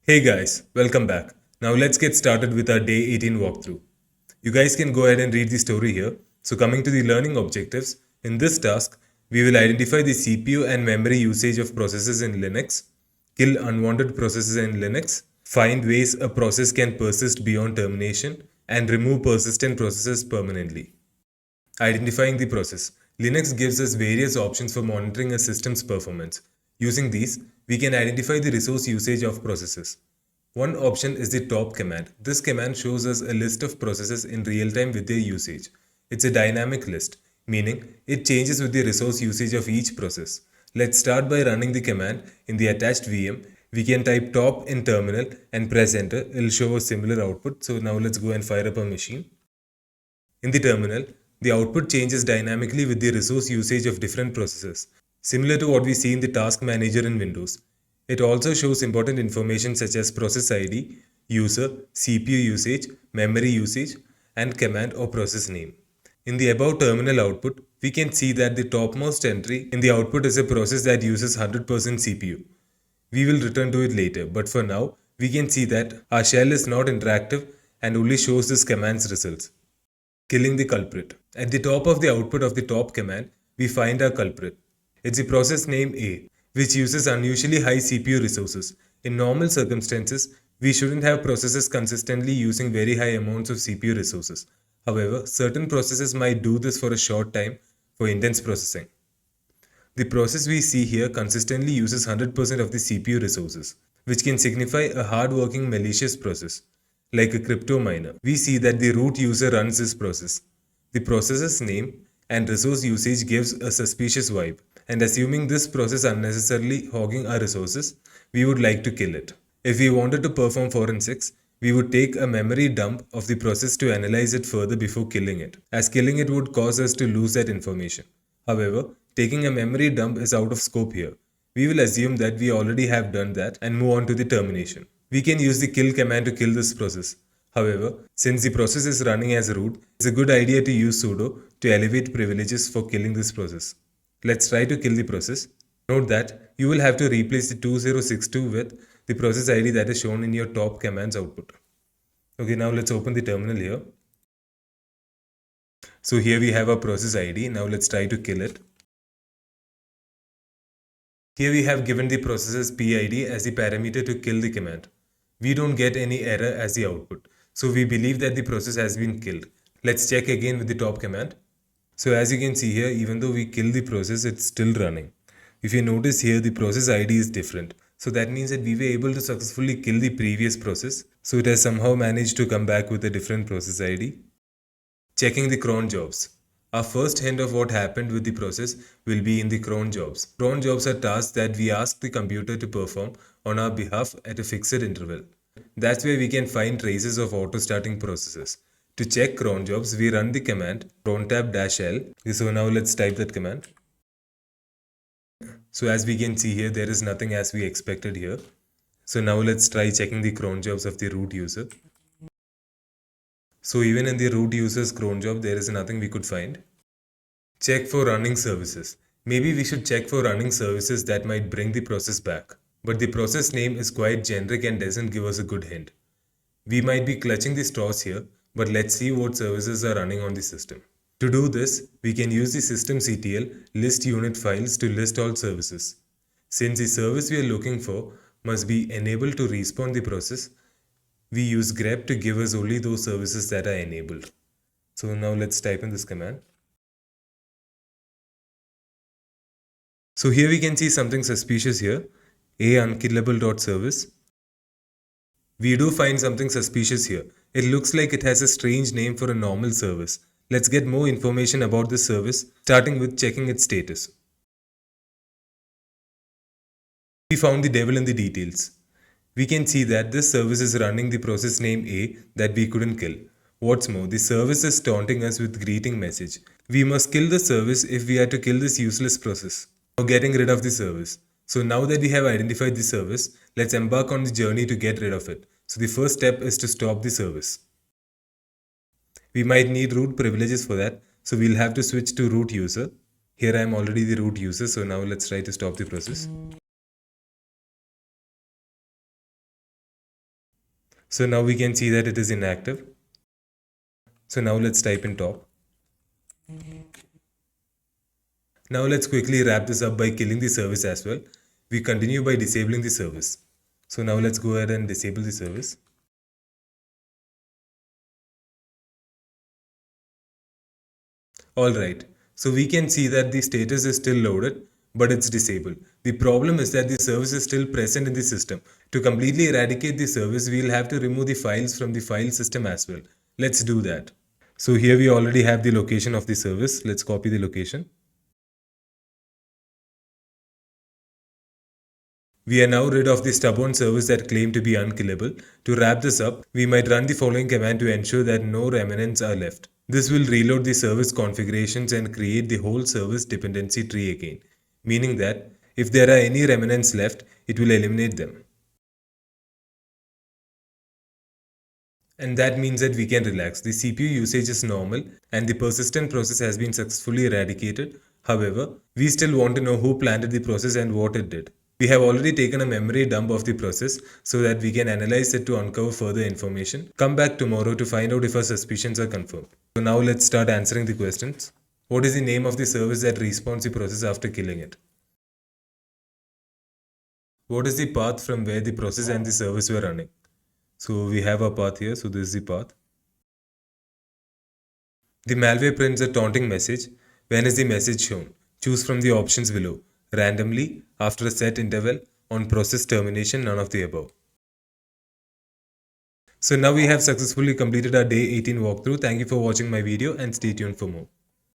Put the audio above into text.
Hey guys, welcome back. Now let's get started with our day 18 walkthrough. You guys can go ahead and read the story here. So coming to the learning objectives, in this task, we will identify the CPU and memory usage of processes in Linux, kill unwanted processes in Linux, find ways a process can persist beyond termination, and remove persistent processes permanently. Identifying the process. Linux gives us various options for monitoring a system's performance. Using these, we can identify the resource usage of processes. One option is the top command. This command shows us a list of processes in real time with their usage. It's a dynamic list, meaning it changes with the resource usage of each process. Let's start by running the command in the attached VM. We can type top in terminal and press enter. It'll show a similar output. So now let's go and fire up a machine. In the terminal, the output changes dynamically with the resource usage of different processes, similar to what we see in the task manager in Windows. It also shows important information such as process ID, user, CPU usage, memory usage, and command or process name. In the above terminal output, we can see that the topmost entry in the output is a process that uses 100% CPU. We will return to it later, but for now, we can see that our shell is not interactive and only shows this command's results. Killing the culprit. At the top of the output of the top command, we find our culprit. It's the process name A, which uses unusually high CPU resources. In normal circumstances, we shouldn't have processes consistently using very high amounts of CPU resources. However, certain processes might do this for a short time for intense processing. The process we see here consistently uses 100% of the CPU resources, which can signify a hard-working malicious process, like a crypto miner. We see that the root user runs this process. The process's name and resource usage gives a suspicious vibe, and assuming this process unnecessarily hogging our resources, we would like to kill it. If we wanted to perform forensics, we would take a memory dump of the process to analyze it further before killing it, as killing it would cause us to lose that information. However, taking a memory dump is out of scope here. We will assume that we already have done that and move on to the termination. We can use the kill command to kill this process. However, since the process is running as root, it's a good idea to use sudo to elevate privileges for killing this process. Let's try to kill the process. Note that you will have to replace the 2062 with the process ID that is shown in your top command's output. Okay, now let's open the terminal here. So here we have our process ID. Now let's try to kill it. Here we have given the process's PID as the parameter to kill the command. We don't get any error as the output. So we believe that the process has been killed. Let's check again with the top command. So as you can see here, even though we kill the process, it's still running. If you notice here, the process ID is different. So that means that we were able to successfully kill the previous process. So it has somehow managed to come back with a different process ID. Checking the cron jobs. Our first hint of what happened with the process will be in the cron jobs. Cron jobs are tasks that we ask the computer to perform on our behalf at a fixed interval. That's where we can find traces of auto-starting processes. To check cron jobs, we run the command crontab-l. So now let's type that command. So as we can see here, there is nothing as we expected here. So now let's try checking the cron jobs of the root user. So even in the root user's cron job, there is nothing we could find. Check for running services. Maybe we should check for running services that might bring the process back. But the process name is quite generic and doesn't give us a good hint. We might be clutching the straws here, but let's see what services are running on the system. To do this, we can use the systemctl list unit files to list all services. Since the service we are looking for must be enabled to respawn the process, we use grep to give us only those services that are enabled. So now let's type in this command. So here we can see something suspicious here, unkillable.service. We do find something suspicious here. It looks like it has a strange name for a normal service. Let's get more information about this service, starting with checking its status. We found the devil in the details. We can see that this service is running the process name A that we couldn't kill. What's more, the service is taunting us with greeting message. We must kill the service if we are to kill this useless process. Now getting rid of the service. So now that we have identified the service, let's embark on the journey to get rid of it. So the first step is to stop the service. We might need root privileges for that, so we'll have to switch to root user. Here I am already the root user, so now let's try to stop the process. So now we can see that it is inactive. So now let's type in top. Now let's quickly wrap this up by killing the service as well. We continue by disabling the service. So now let's go ahead and disable the service. Alright, so we can see that the status is still loaded, but it's disabled. The problem is that the service is still present in the system. To completely eradicate the service, we'll have to remove the files from the file system as well. Let's do that. So here we already have the location of the service. Let's copy the location. We are now rid of the stubborn service that claimed to be unkillable. To wrap this up, we might run the following command to ensure that no remnants are left. This will reload the service configurations and create the whole service dependency tree again, meaning that if there are any remnants left, it will eliminate them. And that means that we can relax. The CPU usage is normal and the persistent process has been successfully eradicated. However, we still want to know who planted the process and what it did. We have already taken a memory dump of the process so that we can analyze it to uncover further information. Come back tomorrow to find out if our suspicions are confirmed. So now let's start answering the questions. What is the name of the service that respawns the process after killing it? What is the path from where the process and the service were running? So we have a path here, so this is the path. The malware prints a taunting message. When is the message shown? Choose from the options below. Randomly, after a set interval, on process termination, none of the above. So now we have successfully completed our day 18 walkthrough. Thank you for watching my video and stay tuned for more.